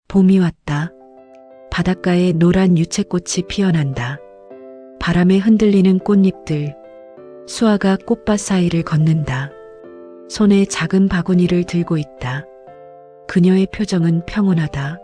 봄이 왔다. 바닷가에 노란 유채꽃이 피어난다. 바람에 흔들리는 꽃잎들. 수아가 꽃밭 사이를 걷는다. 손에 작은 바구니를 들고 있다. 그녀의 표정은 평온하다.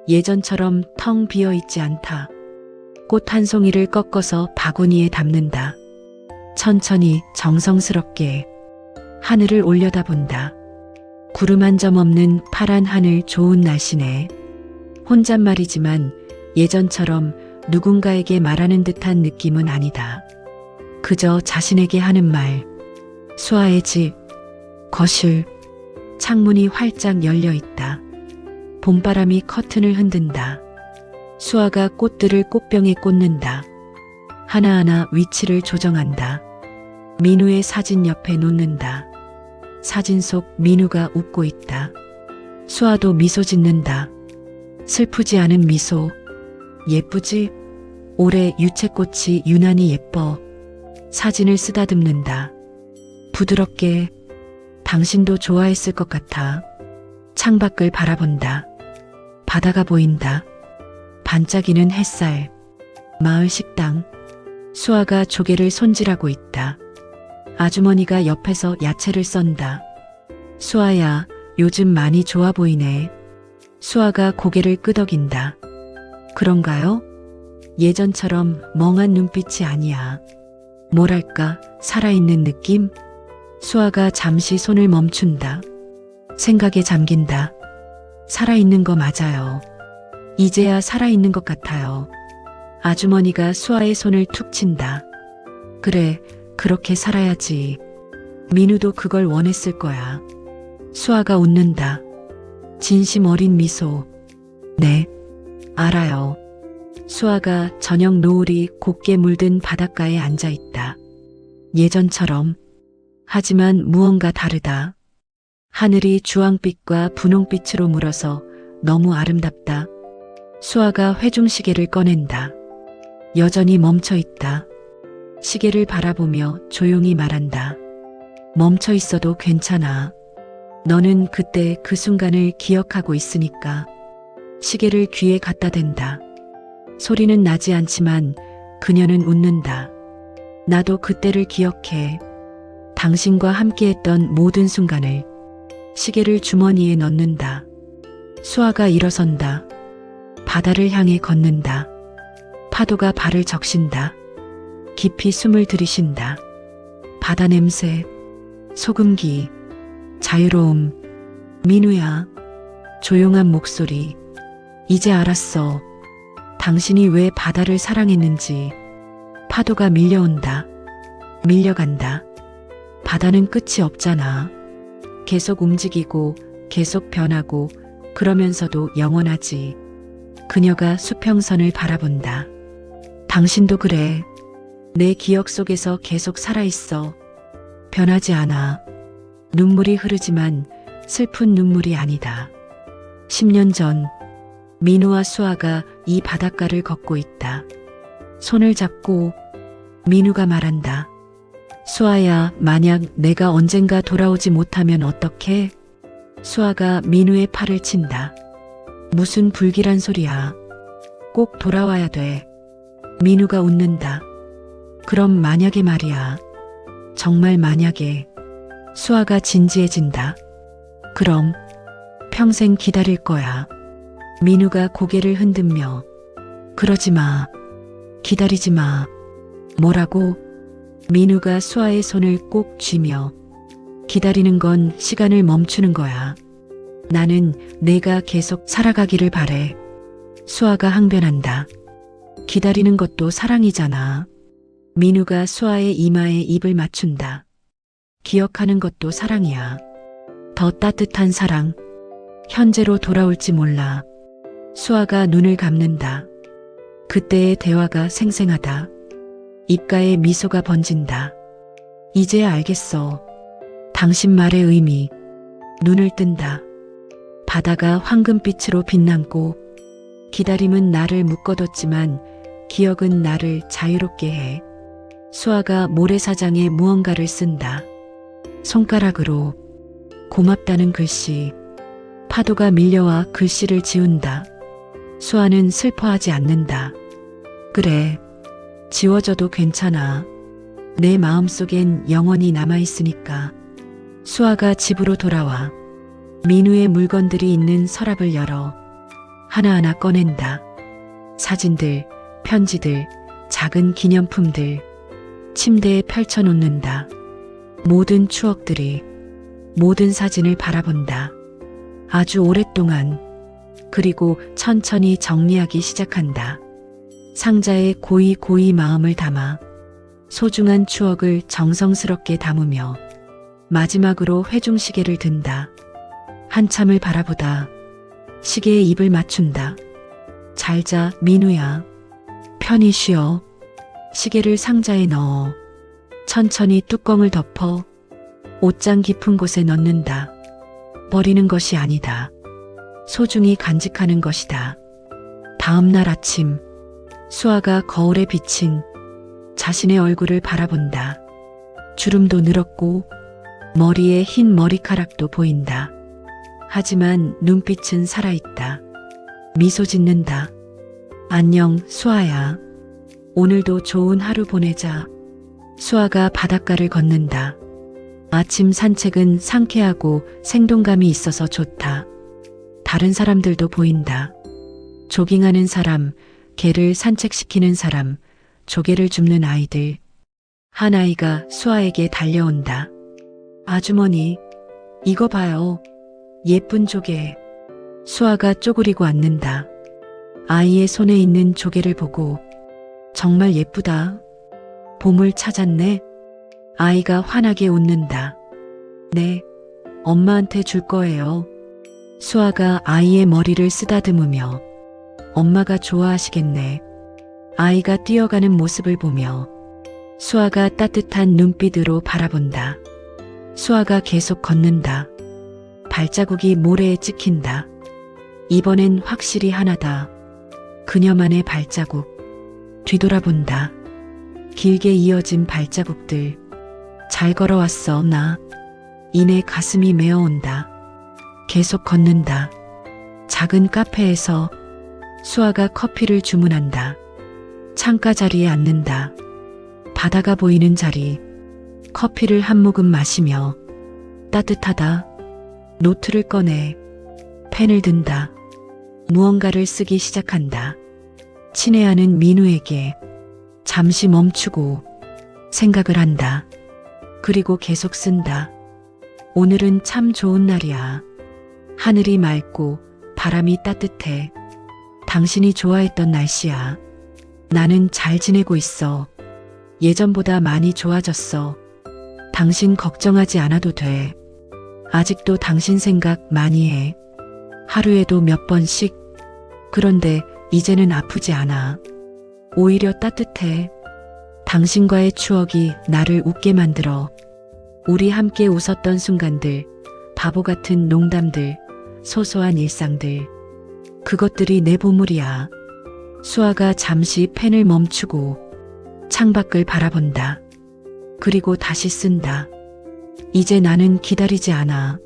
예전처럼 텅 비어 있지 않다. 꽃 한 송이를 꺾어서 바구니에 담는다. 천천히 정성스럽게 하늘을 올려다본다. 구름 한 점 없는 파란 하늘, 좋은 날씨네. 혼잣말이지만 예전처럼 누군가에게 말하는 듯한 느낌은 아니다. 그저 자신에게 하는 말. 수아의 집, 거실, 창문이 활짝 열려 있다. 봄바람이 커튼을 흔든다. 수아가 꽃들을 꽃병에 꽂는다. 하나하나 위치를 조정한다. 민우의 사진 옆에 놓는다. 사진 속 민우가 웃고 있다. 수아도 미소 짓는다. 슬프지 않은 미소. 예쁘지? 올해 유채꽃이 유난히 예뻐. 사진을 쓰다듬는다. 부드럽게. 당신도 좋아했을 것 같아. 창밖을 바라본다. 바다가 보인다. 반짝이는 햇살. 마을 식당. 수아가 조개를 손질하고 있다. 아주머니가 옆에서 야채를 썬다. 수아야, 요즘 많이 좋아 보이네. 수아가 고개를 끄덕인다. 그런가요? 예전처럼 멍한 눈빛이 아니야. 뭐랄까, 살아있는 느낌? 수아가 잠시 손을 멈춘다. 생각에 잠긴다. 살아있는 거 맞아요. 이제야 살아있는 것 같아요. 아주머니가 수아의 손을 툭 친다. 그래, 그렇게 살아야지. 민우도 그걸 원했을 거야. 수아가 웃는다. 진심 어린 미소. 네, 알아요. 수아가 저녁 노을이 곱게 물든 바닷가에 앉아 있다. 예전처럼. 하지만 무언가 다르다. 하늘이 주황빛과 분홍빛으로 물어서 너무 아름답다. 수아가 회중시계를 꺼낸다. 여전히 멈춰 있다. 시계를 바라보며 조용히 말한다. 멈춰 있어도 괜찮아. 너는 그때 그 순간을 기억하고 있으니까. 시계를 귀에 갖다 댄다. 소리는 나지 않지만 그녀는 웃는다. 나도 그때를 기억해. 당신과 함께했던 모든 순간을. 시계를 주머니에 넣는다. 수아가 일어선다. 바다를 향해 걷는다. 파도가 발을 적신다. 깊이 숨을 들이쉰다. 바다 냄새, 소금기, 자유로움. 민우야. 조용한 목소리. 이제 알았어. 당신이 왜 바다를 사랑했는지. 파도가 밀려온다. 밀려간다. 바다는 끝이 없잖아. 계속 움직이고 계속 변하고 그러면서도 영원하지. 그녀가 수평선을 바라본다. 당신도 그래. 내 기억 속에서 계속 살아있어. 변하지 않아. 눈물이 흐르지만 슬픈 눈물이 아니다. 10년 전 민우와 수아가 이 바닷가를 걷고 있다. 손을 잡고 민우가 말한다. 수아야, 만약 내가 언젠가 돌아오지 못하면 어떡해? 수아가 민우의 팔을 친다. 무슨 불길한 소리야. 꼭 돌아와야 돼. 민우가 웃는다. 그럼 만약에 말이야. 정말 만약에. 수아가 진지해진다. 그럼 평생 기다릴 거야. 민우가 고개를 흔들며 그러지 마. 기다리지 마. 뭐라고? 민우가 수아의 손을 꼭 쥐며 기다리는 건 시간을 멈추는 거야. 나는 내가 계속 살아가기를 바래. 수아가 항변한다. 기다리는 것도 사랑이잖아. 민우가 수아의 이마에 입을 맞춘다. 기억하는 것도 사랑이야. 더 따뜻한 사랑. 현재로 돌아올지 몰라. 수아가 눈을 감는다. 그때의 대화가 생생하다. 입가에 미소가 번진다. 이제야 알겠어. 당신 말의 의미. 눈을 뜬다. 바다가 황금빛으로 빛남고 기다림은 나를 묶어뒀지만 기억은 나를 자유롭게 해. 수아가 모래사장에 무언가를 쓴다. 손가락으로. 고맙다는 글씨. 파도가 밀려와 글씨를 지운다. 수아는 슬퍼하지 않는다. 그래, 지워져도 괜찮아. 내 마음속엔 영원히 남아있으니까. 수아가 집으로 돌아와 민우의 물건들이 있는 서랍을 열어 하나하나 꺼낸다. 사진들, 편지들, 작은 기념품들, 침대에 펼쳐놓는다. 모든 추억들이, 모든 사진을 바라본다. 아주 오랫동안, 그리고 천천히 정리하기 시작한다. 상자에 고이 마음을 담아 소중한 추억을 정성스럽게 담으며 마지막으로 회중시계를 든다. 한참을 바라보다 시계에 입을 맞춘다. 잘 자, 민우야. 편히 쉬어. 시계를 상자에 넣어 천천히 뚜껑을 덮어 옷장 깊은 곳에 넣는다. 버리는 것이 아니다. 소중히 간직하는 것이다. 다음 날 아침, 수아가 거울에 비친 자신의 얼굴을 바라본다. 주름도 늘었고 머리에 흰 머리카락도 보인다. 하지만 눈빛은 살아있다. 미소 짓는다. 안녕, 수아야. 오늘도 좋은 하루 보내자. 수아가 바닷가를 걷는다. 아침 산책은 상쾌하고 생동감이 있어서 좋다. 다른 사람들도 보인다. 조깅하는 사람, 개를 산책시키는 사람, 조개를 줍는 아이들. 한 아이가 수아에게 달려온다. 아주머니, 이거 봐요. 예쁜 조개. 수아가 쪼그리고 앉는다. 아이의 손에 있는 조개를 보고 정말 예쁘다. 보물 찾았네. 아이가 환하게 웃는다. 네, 엄마한테 줄 거예요. 수아가 아이의 머리를 쓰다듬으며 엄마가 좋아하시겠네. 아이가 뛰어가는 모습을 보며 수아가 따뜻한 눈빛으로 바라본다. 수아가 계속 걷는다. 발자국이 모래에 찍힌다. 이번엔 확실히 하나다. 그녀만의 발자국. 뒤돌아본다. 길게 이어진 발자국들. 잘 걸어왔어, 나. 이내 가슴이 메어온다. 계속 걷는다. 작은 카페에서 수아가 커피를 주문한다. 창가 자리에 앉는다. 바다가 보이는 자리. 커피를 한 모금 마시며 따뜻하다. 노트를 꺼내 펜을 든다. 무언가를 쓰기 시작한다. 친애하는 민우에게 잠시 멈추고 생각을 한다. 그리고 계속 쓴다. 오늘은 참 좋은 날이야. 하늘이 맑고 바람이 따뜻해. 당신이 좋아했던 날씨야. 나는 잘 지내고 있어. 예전보다 많이 좋아졌어. 당신 걱정하지 않아도 돼. 아직도 당신 생각 많이 해. 하루에도 몇 번씩. 그런데 이제는 아프지 않아. 오히려 따뜻해. 당신과의 추억이 나를 웃게 만들어. 우리 함께 웃었던 순간들, 바보 같은 농담들, 소소한 일상들. 그것들이 내 보물이야. 수아가 잠시 펜을 멈추고 창밖을 바라본다. 그리고 다시 쓴다. 이제 나는 기다리지 않아.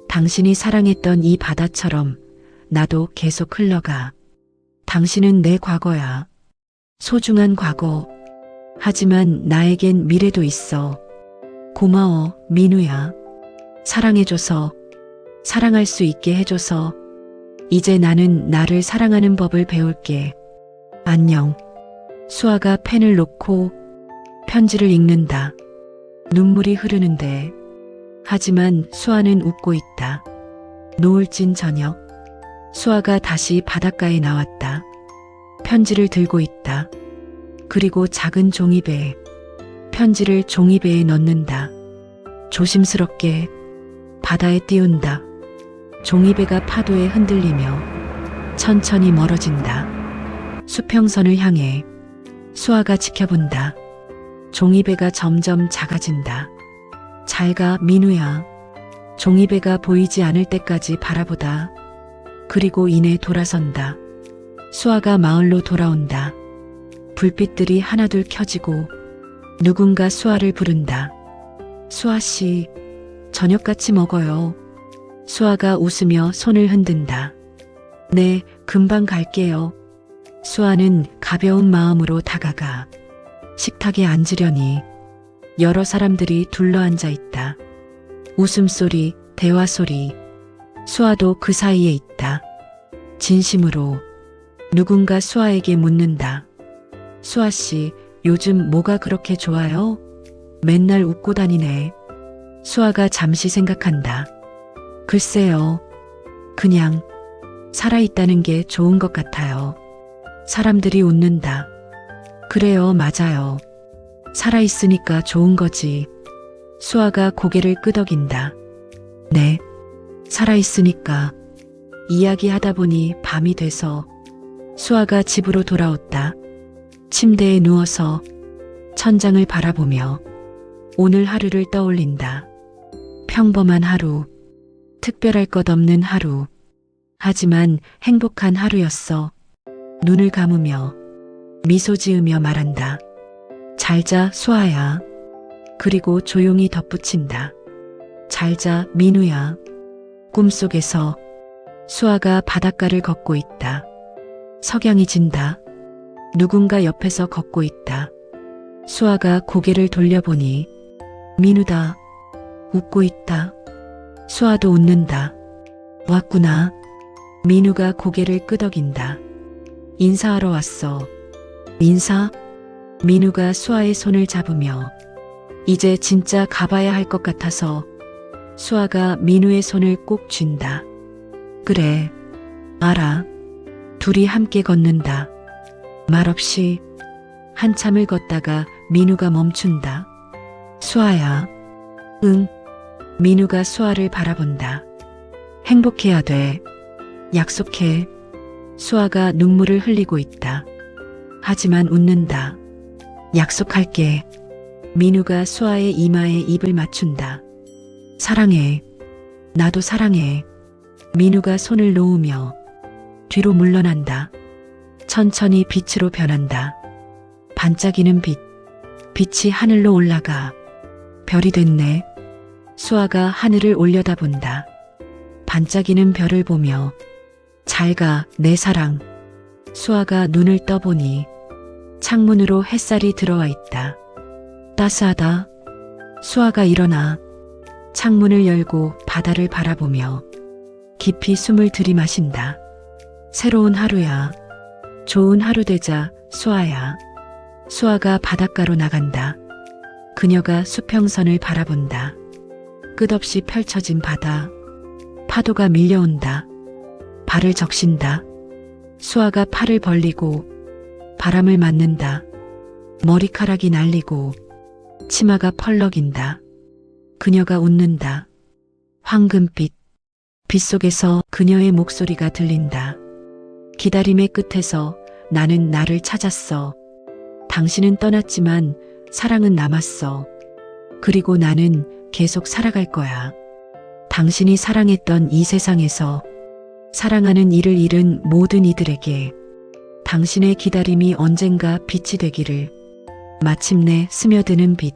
당신이 사랑했던 이 바다처럼 나도 계속 흘러가. 당신은 내 과거야. 소중한 과거. 하지만 나에겐 미래도 있어. 고마워, 민우야. 사랑해줘서, 사랑할 수 있게 해줘서. 이제 나는 나를 사랑하는 법을 배울게. 안녕. 수아가 펜을 놓고 편지를 읽는다. 눈물이 흐르는데. 하지만 수아는 웃고 있다. 노을진 저녁. 수아가 다시 바닷가에 나왔다. 편지를 들고 있다. 그리고 작은 종이배에 편지를 종이배에 넣는다. 조심스럽게 바다에 띄운다. 종이배가 파도에 흔들리며 천천히 멀어진다. 수평선을 향해 수아가 지켜본다. 종이배가 점점 작아진다. 잘 가, 민우야. 종이배가 보이지 않을 때까지 바라보다. 그리고 이내 돌아선다. 수아가 마을로 돌아온다. 불빛들이 하나둘 켜지고 누군가 수아를 부른다. 수아씨, 저녁 같이 먹어요. 수아가 웃으며 손을 흔든다. 네, 금방 갈게요. 수아는 가벼운 마음으로 다가가 식탁에 앉으려니 여러 사람들이 둘러앉아 있다. 웃음소리, 대화소리. 수아도 그 사이에 있다. 진심으로 누군가 수아에게 묻는다. 수아 씨, 요즘 뭐가 그렇게 좋아요? 맨날 웃고 다니네. 수아가 잠시 생각한다. 글쎄요. 그냥 살아있다는 게 좋은 것 같아요. 사람들이 웃는다. 그래요, 맞아요. 살아있으니까 좋은 거지. 수아가 고개를 끄덕인다. 네, 살아있으니까. 이야기하다 보니 밤이 돼서 수아가 집으로 돌아왔다. 침대에 누워서 천장을 바라보며 오늘 하루를 떠올린다. 평범한 하루, 특별할 것 없는 하루. 하지만 행복한 하루였어. 눈을 감으며 미소 지으며 말한다. 잘 자, 수아야. 그리고 조용히 덧붙인다. 잘 자, 민우야. 꿈속에서 수아가 바닷가를 걷고 있다. 석양이 진다. 누군가 옆에서 걷고 있다. 수아가 고개를 돌려보니 민우다. 웃고 있다. 수아도 웃는다. 왔구나. 민우가 고개를 끄덕인다. 인사하러 왔어. 인사? 민우가 수아의 손을 잡으며 이제 진짜 가봐야 할 것 같아서 수아가 민우의 손을 꼭 쥔다. 그래, 알아. 둘이 함께 걷는다. 말없이 한참을 걷다가 민우가 멈춘다. 수아야. 응. 민우가 수아를 바라본다. 행복해야 돼. 약속해. 수아가 눈물을 흘리고 있다. 하지만 웃는다. 약속할게. 민우가 수아의 이마에 입을 맞춘다. 사랑해. 나도 사랑해. 민우가 손을 놓으며 뒤로 물러난다. 천천히 빛으로 변한다. 반짝이는 빛. 빛이 하늘로 올라가 별이 됐네. 수아가 하늘을 올려다본다. 반짝이는 별을 보며 잘 가, 내 사랑. 수아가 눈을 떠보니 창문으로 햇살이 들어와 있다. 따스하다. 수아가 일어나 창문을 열고 바다를 바라보며 깊이 숨을 들이마신다. 새로운 하루야. 좋은 하루 되자, 수아야. 수아가 바닷가로 나간다. 그녀가 수평선을 바라본다. 끝없이 펼쳐진 바다. 파도가 밀려온다. 발을 적신다. 수아가 팔을 벌리고 바람을 맞는다. 머리카락이 날리고 치마가 펄럭인다. 그녀가 웃는다. 황금빛. 빛 속에서 그녀의 목소리가 들린다. 기다림의 끝에서 나는 나를 찾았어. 당신은 떠났지만 사랑은 남았어. 그리고 나는 계속 살아갈 거야. 당신이 사랑했던 이 세상에서 사랑하는 이를 잃은 모든 이들에게 당신의 기다림이 언젠가 빛이 되기를. 마침내 스며드는 빛.